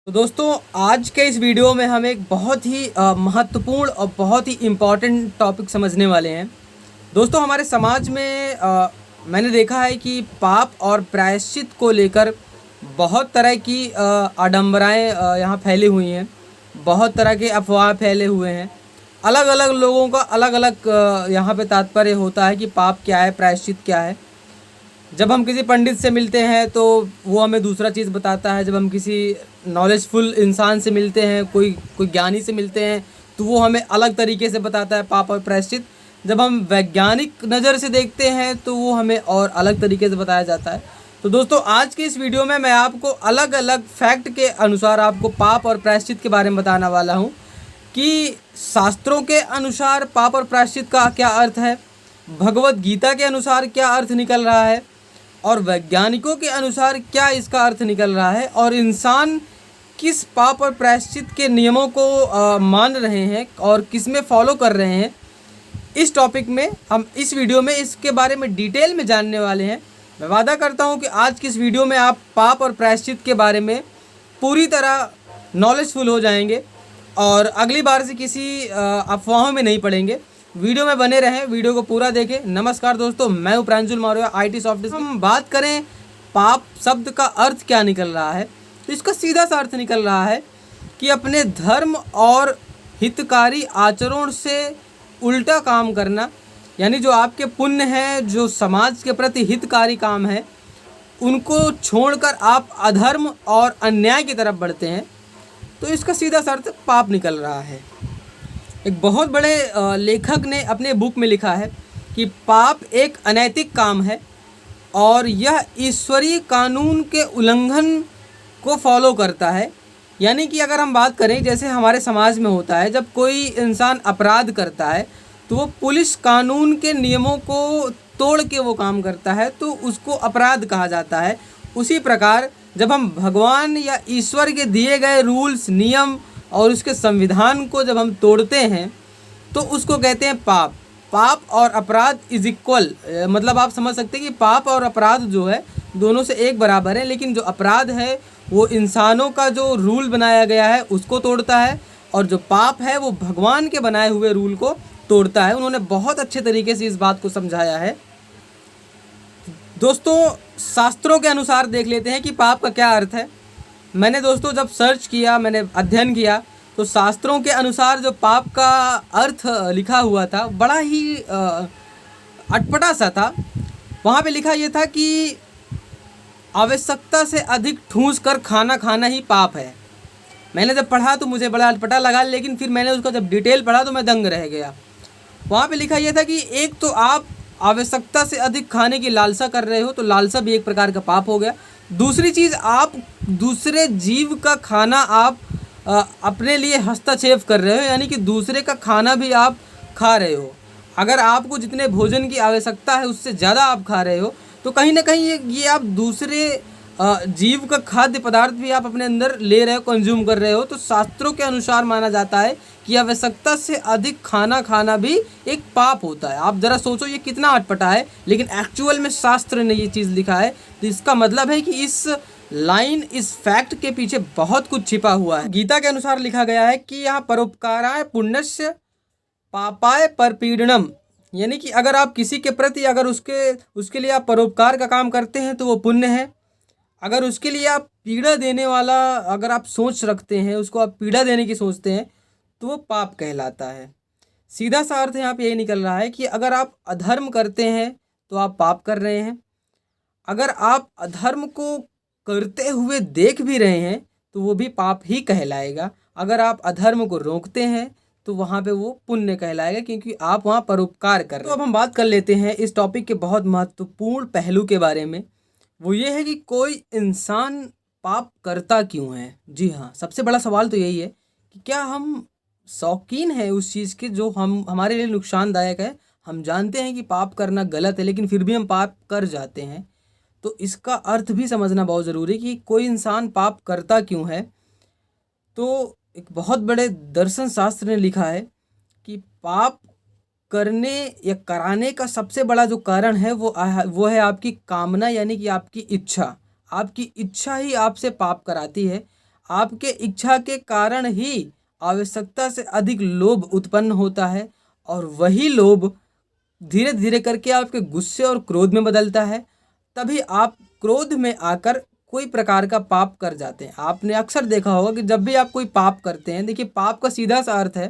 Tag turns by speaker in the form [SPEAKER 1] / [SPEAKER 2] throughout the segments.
[SPEAKER 1] तो दोस्तों आज के इस वीडियो में हम एक बहुत ही महत्वपूर्ण और बहुत ही इम्पॉर्टेंट टॉपिक समझने वाले हैं। दोस्तों हमारे समाज में मैंने देखा है कि पाप और प्रायश्चित को लेकर बहुत तरह की आडंबराएं यहाँ फैली हुई हैं। बहुत तरह के अफवाह फैले हुए हैं। अलग अलग लोगों का अलग अलग यहाँ पे तात्पर्य होता है कि पाप क्या है, प्रायश्चित क्या है। जब हम किसी पंडित से मिलते हैं तो वो हमें दूसरा चीज़ बताता है। जब हम किसी नॉलेजफुल इंसान से मिलते हैं, कोई कोई ज्ञानी से मिलते हैं, तो वो हमें अलग तरीके से बताता है पाप और प्रायश्चित। जब हम वैज्ञानिक नज़र से देखते हैं तो वो हमें और अलग तरीके से बताया जाता है। तो दोस्तों आज की इस वीडियो में मैं आपको अलग अलग फैक्ट के अनुसार आपको पाप और प्रायश्चित के बारे में बताने वाला हूँ कि शास्त्रों के अनुसार पाप और प्रायश्चित का क्या अर्थ है, भगवत गीता के अनुसार क्या अर्थ निकल रहा है और वैज्ञानिकों के अनुसार क्या इसका अर्थ निकल रहा है, और इंसान किस पाप और प्रायश्चित के नियमों को मान रहे हैं और किस में फॉलो कर रहे हैं। इस टॉपिक में हम इस वीडियो में इसके बारे में डिटेल में जानने वाले हैं। मैं वादा करता हूं कि आज की इस वीडियो में आप पाप और प्रायश्चित के बारे में पूरी तरह नॉलेजफुल हो जाएंगे और अगली बार से किसी अफवाहों में नहीं पड़ेंगे। वीडियो में बने रहें, वीडियो को पूरा देखें। नमस्कार दोस्तों, मैं हूं प्रांजुल मौर्य, IT सॉफ्टवेयर। हम बात करें पाप शब्द का अर्थ क्या निकल रहा है, तो इसका सीधा सा अर्थ निकल रहा है कि अपने धर्म और हितकारी आचरण से उल्टा काम करना। यानी जो आपके पुण्य हैं, जो समाज के प्रति हितकारी काम है, उनको छोड़कर आप अधर्म और अन्याय की तरफ बढ़ते हैं, तो इसका सीधा सा अर्थ पाप निकल रहा है। एक बहुत बड़े लेखक ने अपने बुक में लिखा है कि पाप एक अनैतिक काम है और यह ईश्वरीय कानून के उल्लंघन को फॉलो करता है। यानी कि अगर हम बात करें, जैसे हमारे समाज में होता है, जब कोई इंसान अपराध करता है तो वो पुलिस कानून के नियमों को तोड़ के वो काम करता है, तो उसको अपराध कहा जाता है। उसी प्रकार जब हम भगवान या ईश्वर के दिए गए रूल्स, नियम और उसके संविधान को जब हम तोड़ते हैं तो उसको कहते हैं पाप। पाप और अपराध इज इक्वल, मतलब आप समझ सकते हैं कि पाप और अपराध जो है दोनों से एक बराबर है। लेकिन जो अपराध है वो इंसानों का जो रूल बनाया गया है उसको तोड़ता है, और जो पाप है वो भगवान के बनाए हुए रूल को तोड़ता है। उन्होंने बहुत अच्छे तरीके से इस बात को समझाया है। दोस्तों शास्त्रों के अनुसार देख लेते हैं कि पाप का क्या अर्थ है। मैंने दोस्तों जब सर्च किया, मैंने अध्ययन किया, तो शास्त्रों के अनुसार जो पाप का अर्थ लिखा हुआ था बड़ा ही अटपटा सा था। वहाँ पे लिखा ये था कि आवश्यकता से अधिक ठूस कर खाना खाना ही पाप है। मैंने जब पढ़ा तो मुझे बड़ा अटपटा लगा, लेकिन फिर मैंने उसका जब डिटेल पढ़ा तो मैं दंग रह गया। वहाँ पे लिखा यह था कि एक तो आप आवश्यकता से अधिक खाने की लालसा कर रहे हो, तो लालसा भी एक प्रकार का पाप हो गया। दूसरी चीज़, आप दूसरे जीव का खाना आप अपने लिए हस्तक्षेप कर रहे हो, यानी कि दूसरे का खाना भी आप खा रहे हो। अगर आपको जितने भोजन की आवश्यकता है उससे ज़्यादा आप खा रहे हो, तो कहीं ना कहीं ये आप दूसरे जीव का खाद्य पदार्थ भी आप अपने अंदर ले रहे हो, कंज्यूम कर रहे हो। तो शास्त्रों के अनुसार माना जाता है कि आवश्यकता से अधिक खाना खाना भी एक पाप होता है। आप ज़रा सोचो ये कितना अटपटा है, लेकिन एक्चुअल में शास्त्र ने ये चीज़ लिखा है। तो इसका मतलब है कि इस लाइन, इस फैक्ट के पीछे बहुत कुछ छिपा हुआ है। गीता के अनुसार लिखा गया है कि यहाँ परोपकाराय पुण्यस्य पापाय परपीड़नम, यानी कि अगर आप किसी के प्रति अगर उसके लिए आप परोपकार का काम करते हैं तो वो पुण्य है। अगर उसके लिए आप पीड़ा देने वाला अगर आप सोच रखते हैं, उसको आप पीड़ा देने की सोचते हैं, तो वो पाप कहलाता है। सीधा सा अर्थ यहाँ पे यही निकल रहा है कि अगर आप अधर्म करते हैं तो आप पाप कर रहे हैं। अगर आप अधर्म को करते हुए देख भी रहे हैं तो वो भी पाप ही कहलाएगा। अगर आप अधर्म को रोकते हैं तो वहाँ पे वो पुण्य कहलाएगा, क्योंकि आप वहाँ परोपकार कर रहे हैं। तो अब हम बात कर लेते हैं इस टॉपिक के बहुत महत्वपूर्ण पहलू के बारे में। वो ये है कि कोई इंसान पाप करता क्यों है। जी हाँ, सबसे बड़ा सवाल तो यही है कि क्या हम शौकीन हैं उस चीज़ के जो हमारे लिए नुकसानदायक है। हम जानते हैं कि पाप करना गलत है, लेकिन फिर भी हम पाप कर जाते हैं। तो इसका अर्थ भी समझना बहुत ज़रूरी है कि कोई इंसान पाप करता क्यों है। तो एक बहुत बड़े दर्शन शास्त्र ने लिखा है कि पाप करने या कराने का सबसे बड़ा जो कारण है वो है आपकी कामना, यानी कि आपकी इच्छा। आपकी इच्छा ही आपसे पाप कराती है। आपके इच्छा के कारण ही आवश्यकता से अधिक लोभ उत्पन्न होता है और वही लोभ धीरे धीरे करके आपके गुस्से और क्रोध में बदलता है। तभी आप क्रोध में आकर कोई प्रकार का पाप कर जाते हैं। आपने अक्सर देखा होगा कि जब भी आप कोई पाप करते हैं, देखिए पाप का सीधा सा अर्थ है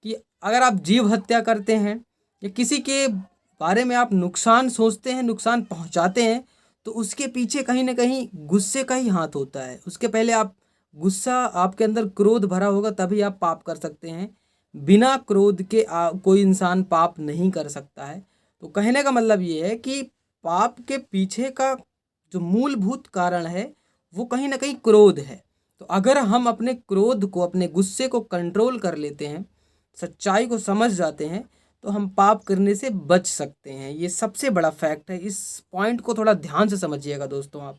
[SPEAKER 1] कि अगर आप जीव हत्या करते हैं या किसी के बारे में आप नुकसान सोचते हैं, नुकसान पहुंचाते हैं, तो उसके पीछे कहीं ना कहीं गुस्से का ही हाथ होता है। उसके पहले आप गुस्सा, आपके अंदर क्रोध भरा होगा, तभी आप पाप कर सकते हैं। बिना क्रोध के कोई इंसान पाप नहीं कर सकता है। तो कहने का मतलब ये है कि पाप के पीछे का जो मूलभूत कारण है वो कहीं ना कहीं क्रोध है। तो अगर हम अपने क्रोध को, अपने गुस्से को कंट्रोल कर लेते हैं, सच्चाई को समझ जाते हैं, तो हम पाप करने से बच सकते हैं। ये सबसे बड़ा फैक्ट है। इस पॉइंट को थोड़ा ध्यान से समझिएगा दोस्तों। आप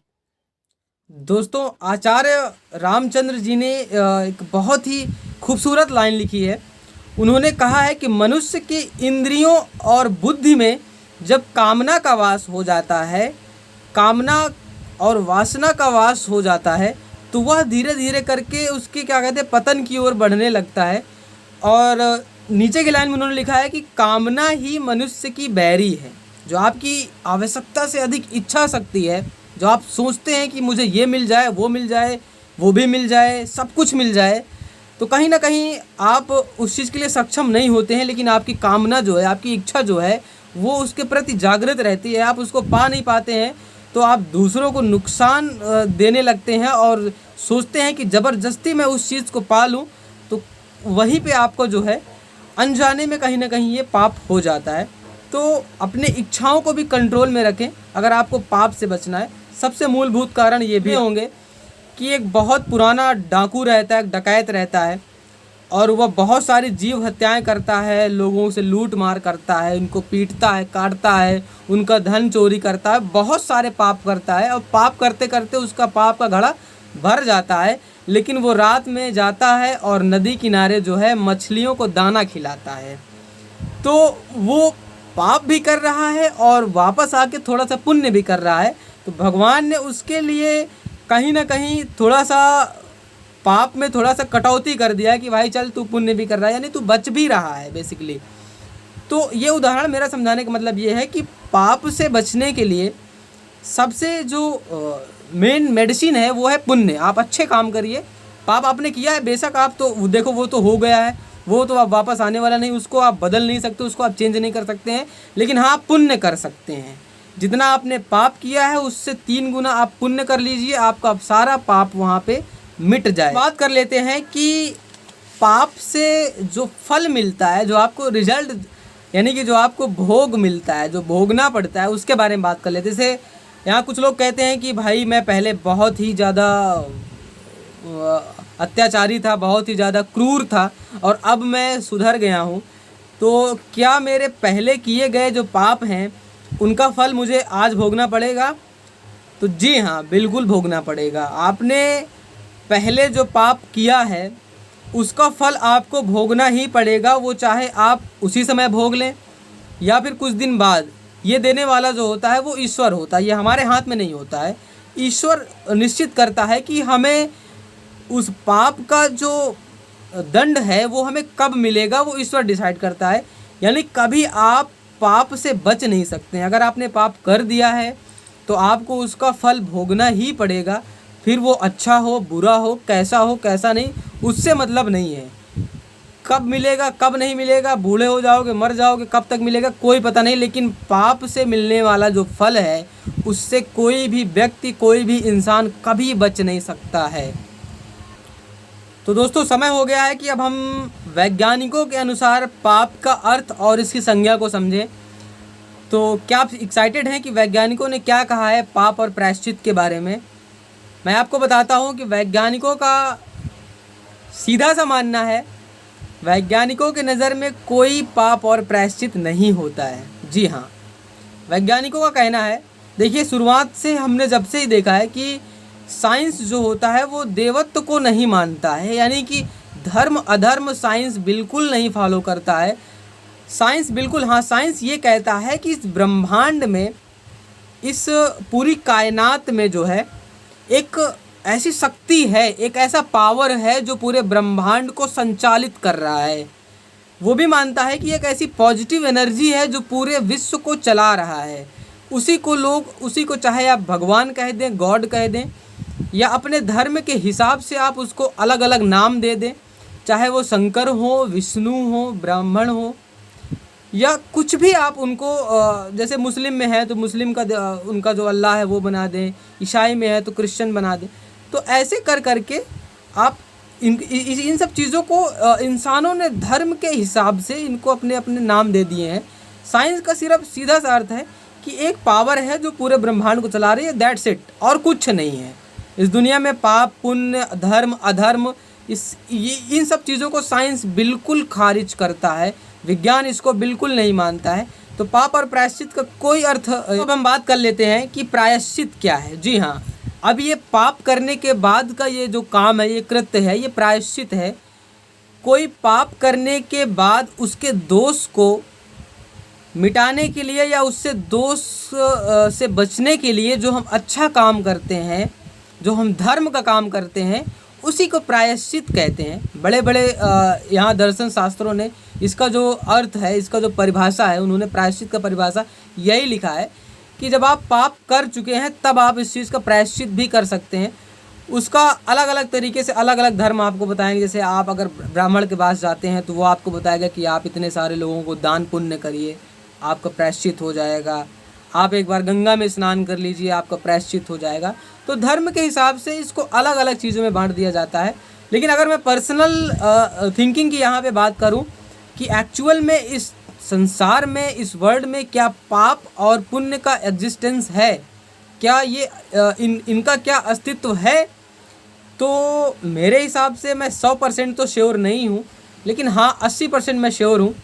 [SPEAKER 1] दोस्तों, आचार्य रामचंद्र जी ने एक बहुत ही खूबसूरत लाइन लिखी है। उन्होंने कहा है कि मनुष्य की इंद्रियों और बुद्धि में जब कामना का वास हो जाता है, कामना और वासना का वास हो जाता है, तो वह धीरे धीरे करके उसके क्या कहते हैं, पतन की ओर बढ़ने लगता है। और नीचे की लाइन में उन्होंने लिखा है कि कामना ही मनुष्य की बैरी है। जो आपकी आवश्यकता से अधिक इच्छा शक्ति है, जो आप सोचते हैं कि मुझे ये मिल जाए, वो मिल जाए, वो भी मिल जाए, सब कुछ मिल जाए, तो कहीं ना कहीं आप उस चीज़ के लिए सक्षम नहीं होते हैं। लेकिन आपकी कामना जो है, आपकी इच्छा जो है, वो उसके प्रति जागृत रहती है। आप उसको पा नहीं पाते हैं तो आप दूसरों को नुकसान देने लगते हैं और सोचते हैं कि ज़बरदस्ती मैं उस चीज़ को पा लूँ। तो वहीं पे आपको जो है अनजाने में कहीं ना कहीं ये पाप हो जाता है। तो अपने इच्छाओं को भी कंट्रोल में रखें अगर आपको पाप से बचना है। सबसे मूलभूत कारण ये भी होंगे कि एक बहुत पुराना डाकू रहता है, डकैत रहता है, और वह बहुत सारी जीव हत्याएं करता है, लोगों से लूट मार करता है, उनको पीटता है, काटता है, उनका धन चोरी करता है, बहुत सारे पाप करता है। और पाप करते करते उसका पाप का घड़ा भर जाता है। लेकिन वो रात में जाता है और नदी किनारे जो है मछलियों को दाना खिलाता है। तो वो पाप भी कर रहा है और वापस आके थोड़ा सा पुण्य भी कर रहा है। तो भगवान ने उसके लिए कहीं ना कहीं थोड़ा सा पाप में थोड़ा सा कटौती कर दिया कि भाई चल तू पुण्य भी कर रहा है, यानी तू बच भी रहा है बेसिकली। तो ये उदाहरण मेरा समझाने का मतलब ये है कि पाप से बचने के लिए सबसे जो मेन मेडिसिन है वो है पुण्य। आप अच्छे काम करिए। पाप आपने किया है, बेशक आप तो देखो वो तो हो गया है, वो तो आप वापस आने वाला नहीं, उसको आप बदल नहीं सकते, उसको आप चेंज नहीं कर सकते हैं। लेकिन हाँ, आप पुण्य कर सकते हैं। जितना आपने पाप किया है उससे 3 गुना आप पुण्य कर लीजिए, आपका सारा पाप वहाँ पे मिट जाए। बात कर लेते हैं कि पाप से जो फल मिलता है, जो आपको रिजल्ट, यानी कि जो आपको भोग मिलता है, जो भोगना पड़ता है, उसके बारे में बात कर लेते हैं। जैसे यहाँ कुछ लोग कहते हैं कि भाई मैं पहले बहुत ही ज़्यादा अत्याचारी था, बहुत ही ज़्यादा क्रूर था और अब मैं सुधर गया हूँ। तो क्या मेरे पहले किए गए जो पाप हैं उनका फल मुझे आज भोगना पड़ेगा? तो जी हाँ, बिल्कुल भोगना पड़ेगा। आपने पहले जो पाप किया है उसका फल आपको भोगना ही पड़ेगा। वो चाहे आप उसी समय भोग लें या फिर कुछ दिन बाद। ये देने वाला जो होता है वो ईश्वर होता है, ये हमारे हाथ में नहीं होता है। ईश्वर निश्चित करता है कि हमें उस पाप का जो दंड है वो हमें कब मिलेगा, वो ईश्वर डिसाइड करता है। यानी कभी आप पाप से बच नहीं सकते हैं। अगर आपने पाप कर दिया है तो आपको उसका फल भोगना ही पड़ेगा। फिर वो अच्छा हो, बुरा हो, कैसा नहीं, उससे मतलब नहीं है। कब मिलेगा, कब नहीं मिलेगा, बूढ़े हो जाओगे, मर जाओगे, कब तक मिलेगा कोई पता नहीं। लेकिन पाप से मिलने वाला जो फल है उससे कोई भी व्यक्ति, कोई भी इंसान कभी बच नहीं सकता है। तो दोस्तों, समय हो गया है कि अब हम वैज्ञानिकों के अनुसार पाप का अर्थ और इसकी संज्ञा को समझें। तो क्या आप एक्साइटेड हैं कि वैज्ञानिकों ने क्या कहा है पाप और प्रायश्चित के बारे में? मैं आपको बताता हूं कि वैज्ञानिकों का सीधा सा मानना है, वैज्ञानिकों के नज़र में कोई पाप और प्रायश्चित नहीं होता है। जी हाँ, वैज्ञानिकों का कहना है, देखिए शुरुआत से हमने जब से ही देखा है कि साइंस जो होता है वो देवत्व को नहीं मानता है। यानी कि धर्म अधर्म साइंस बिल्कुल नहीं फॉलो करता है। साइंस बिल्कुल, हाँ, साइंस ये कहता है कि इस ब्रह्मांड में, इस पूरी कायनात में जो है एक ऐसी शक्ति है, एक ऐसा पावर है जो पूरे ब्रह्मांड को संचालित कर रहा है। वो भी मानता है कि एक ऐसी पॉजिटिव एनर्जी है जो पूरे विश्व को चला रहा है। उसी को चाहे आप भगवान कह दें, गॉड कह दें, या अपने धर्म के हिसाब से आप उसको अलग अलग नाम दे दें, चाहे वो शंकर हो, विष्णु हो, ब्राह्मण हो, या कुछ भी आप उनको, जैसे मुस्लिम में है तो मुस्लिम का उनका जो अल्लाह है वो बना दें, ईसाई में है तो क्रिश्चियन बना दें। तो ऐसे कर करके आप इन सब चीज़ों को इंसानों ने धर्म के हिसाब से इनको अपने अपने नाम दे दिए हैं। साइंस का सिर्फ सीधा सा अर्थ है कि एक पावर है जो पूरे ब्रह्मांड को चला रही है, दैट्स इट, और कुछ नहीं है इस दुनिया में। पाप, पुण्य, धर्म, अधर्म, इन सब चीज़ों को साइंस बिल्कुल खारिज करता है, विज्ञान इसको बिल्कुल नहीं मानता है। तो पाप और प्रायश्चित का कोई अर्थ, अब हम बात कर लेते हैं कि प्रायश्चित क्या है। जी हाँ, अब ये पाप करने के बाद का ये जो काम है, ये कृत्य है, ये प्रायश्चित है। कोई पाप करने के बाद उसके दोष को मिटाने के लिए या उससे दोष से बचने के लिए जो हम अच्छा काम करते हैं, जो हम धर्म का काम करते हैं, उसी को प्रायश्चित कहते हैं। बड़े बड़े यहाँ दर्शन शास्त्रों ने इसका जो अर्थ है, इसका जो परिभाषा है, उन्होंने प्रायश्चित का परिभाषा यही लिखा है कि जब आप पाप कर चुके हैं तब आप इस चीज़ का प्रायश्चित भी कर सकते हैं। उसका अलग अलग तरीके से अलग अलग धर्म आपको बताएंगे। जैसे आप अगर ब्राह्मण के पास जाते हैं तो वो आपको बताएगा कि आप इतने सारे लोगों को दान पुण्य करिए, आपका प्रायश्चित हो जाएगा। आप एक बार गंगा में स्नान कर लीजिए, आपका प्रायश्चित हो जाएगा। तो धर्म के हिसाब से इसको अलग अलग चीज़ों में बांट दिया जाता है। लेकिन अगर मैं पर्सनल थिंकिंग की यहाँ पे बात करूँ कि एक्चुअल में इस संसार में, इस वर्ल्ड में क्या पाप और पुण्य का एग्जिस्टेंस है, क्या ये इनका क्या अस्तित्व है, तो मेरे हिसाब से मैं 100% तो श्योर नहीं हूँ, लेकिन हाँ 80% मैं श्योर हूँ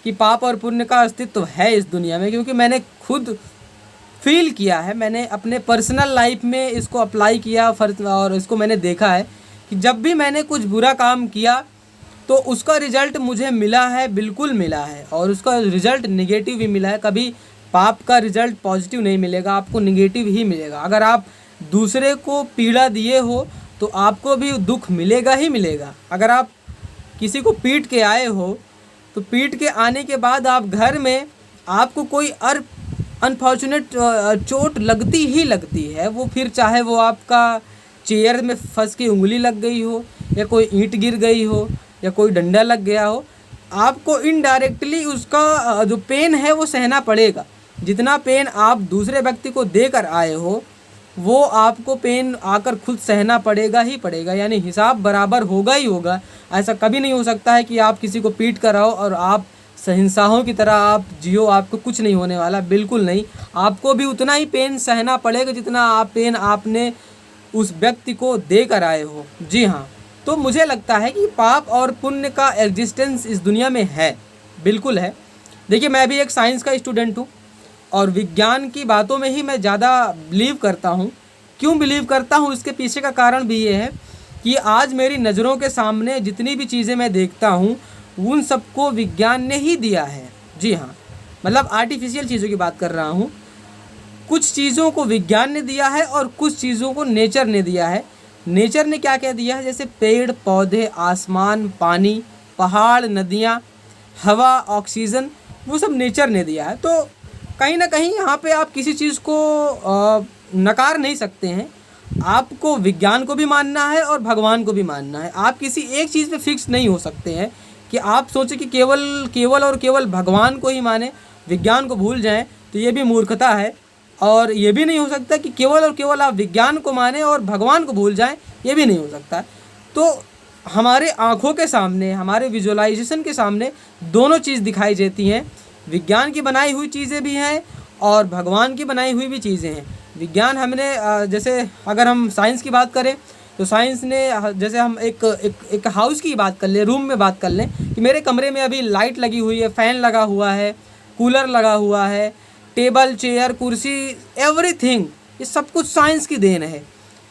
[SPEAKER 1] कि पाप और पुण्य का अस्तित्व है इस दुनिया में। क्योंकि मैंने खुद फील किया है, मैंने अपने पर्सनल लाइफ में इसको अप्लाई किया और इसको मैंने देखा है कि जब भी मैंने कुछ बुरा काम किया तो उसका रिज़ल्ट मुझे मिला है, बिल्कुल मिला है, और उसका रिज़ल्ट नेगेटिव भी मिला है। कभी पाप का रिज़ल्ट पॉजिटिव नहीं मिलेगा, आपको नेगेटिव ही मिलेगा। अगर आप दूसरे को पीड़ा दिए हो तो आपको भी दुख मिलेगा ही मिलेगा। अगर आप किसी को पीट के आए हो तो पीट के आने के बाद आप घर में आपको कोई अनफॉर्चुनेट चोट लगती ही लगती है, वो फिर चाहे वो आपका चेयर में फंस के उंगली लग गई हो, या कोई ईंट गिर गई हो, या कोई डंडा लग गया हो, आपको इनडायरेक्टली उसका जो पेन है वो सहना पड़ेगा। जितना पेन आप दूसरे व्यक्ति को देकर आए हो वो आपको पेन आकर खुद सहना पड़ेगा ही पड़ेगा, यानी हिसाब बराबर होगा ही होगा। ऐसा कभी नहीं हो सकता है कि आप किसी को पीट कर आओ और आप सहिंसाओं की तरह आप जियो, आपको कुछ नहीं होने वाला, बिल्कुल नहीं। आपको भी उतना ही पेन सहना पड़ेगा जितना पेन आपने उस व्यक्ति को देकर आए हो। जी हाँ, तो मुझे लगता है कि पाप और पुण्य का एग्जिस्टेंस इस दुनिया में है, बिल्कुल है। देखिए, मैं भी एक साइंस का स्टूडेंट हूँ और विज्ञान की बातों में ही मैं ज़्यादा बिलीव करता हूँ। क्यों बिलीव करता हूँ, इसके पीछे का कारण भी ये है कि आज मेरी नज़रों के सामने जितनी भी चीज़ें मैं देखता हूँ उन सबको विज्ञान ने ही दिया है। जी हाँ, मतलब आर्टिफिशियल चीज़ों की बात कर रहा हूँ। कुछ चीज़ों को विज्ञान ने दिया है और कुछ चीज़ों को नेचर ने दिया है। नेचर ने क्या क्या दिया है, जैसे पेड़ पौधे, आसमान, पानी, पहाड़, नदियाँ, हवा, ऑक्सीजन, वो सब नेचर ने दिया है। तो कहीं ना कहीं यहाँ पे आप किसी चीज़ को नकार नहीं सकते हैं। आपको विज्ञान को भी मानना है और भगवान को भी मानना है। आप किसी एक चीज़ पे फिक्स नहीं हो सकते हैं कि आप सोचें कि केवल और केवल भगवान को ही माने, विज्ञान को भूल जाएं, तो ये भी मूर्खता है। और ये भी नहीं हो सकता कि केवल और केवल आप विज्ञान को माने और भगवान को भूल जाएं, ये भी नहीं हो सकता। तो हमारे आँखों के सामने, हमारे विजुअलाइजेशन के सामने दोनों चीज़ दिखाई देती हैं। विज्ञान की बनाई हुई चीज़ें भी हैं और भगवान की बनाई हुई भी चीज़ें हैं। विज्ञान हमने जैसे अगर हम साइंस की बात करें तो साइंस ने, जैसे हम एक हाउस की बात कर लें, रूम में बात कर लें कि मेरे कमरे में अभी लाइट लगी हुई है, फ़ैन लगा हुआ है, कूलर लगा हुआ है, टेबल, चेयर, कुर्सी, एवरीथिंग, ये सब कुछ साइंस की देन है।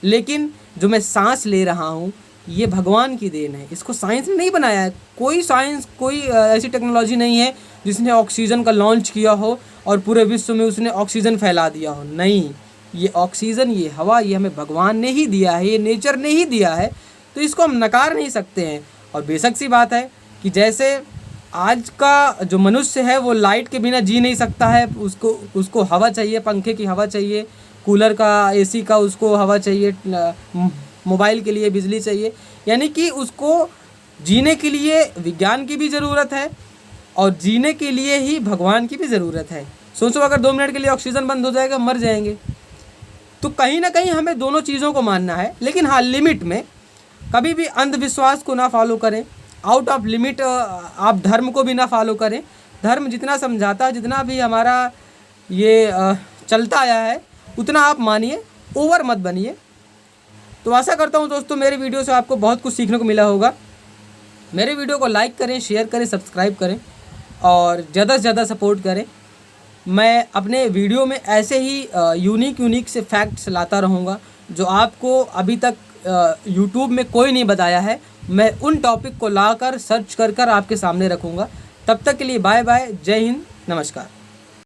[SPEAKER 1] लेकिन जो मैं सांस ले रहा हूँ ये भगवान की देन है, इसको साइंस ने नहीं बनाया है। कोई ऐसी टेक्नोलॉजी नहीं है जिसने ऑक्सीजन का लॉन्च किया हो और पूरे विश्व में उसने ऑक्सीजन फैला दिया हो। नहीं, ये ऑक्सीजन, ये हवा, ये हमें भगवान ने ही दिया है, ये नेचर ने ही दिया है, तो इसको हम नकार नहीं सकते हैं। और बेशक सी बात है कि जैसे आज का जो मनुष्य है वो लाइट के बिना जी नहीं सकता है, उसको हवा चाहिए, पंखे की हवा चाहिए, कूलर का, एसी का उसको हवा चाहिए, मोबाइल के लिए बिजली चाहिए, यानी कि उसको जीने के लिए विज्ञान की भी ज़रूरत है और जीने के लिए ही भगवान की भी ज़रूरत है। सोचो अगर 2 मिनट के लिए ऑक्सीजन बंद हो जाएगा, मर जाएंगे। तो कहीं ना कहीं हमें दोनों चीज़ों को मानना है, लेकिन हाँ लिमिट में। कभी भी अंधविश्वास को ना फॉलो करें, आउट ऑफ लिमिट आप धर्म को भी ना फॉलो करें। धर्म जितना समझाता है, जितना भी हमारा ये चलता आया है, उतना आप मानिए, ओवर मत बनिए। तो आशा करता हूँ दोस्तों मेरे वीडियो से आपको बहुत कुछ सीखने को मिला होगा। मेरे वीडियो को लाइक करें, शेयर करें, सब्सक्राइब करें और ज़्यादा से ज़्यादा सपोर्ट करें। मैं अपने वीडियो में ऐसे ही यूनिक से फैक्ट्स लाता रहूँगा जो आपको अभी तक यूट्यूब में कोई नहीं बताया है। मैं उन टॉपिक को लाकर सर्च कर आपके सामने रखूँगा। तब तक के लिए बाय बाय, जय हिंद, नमस्कार।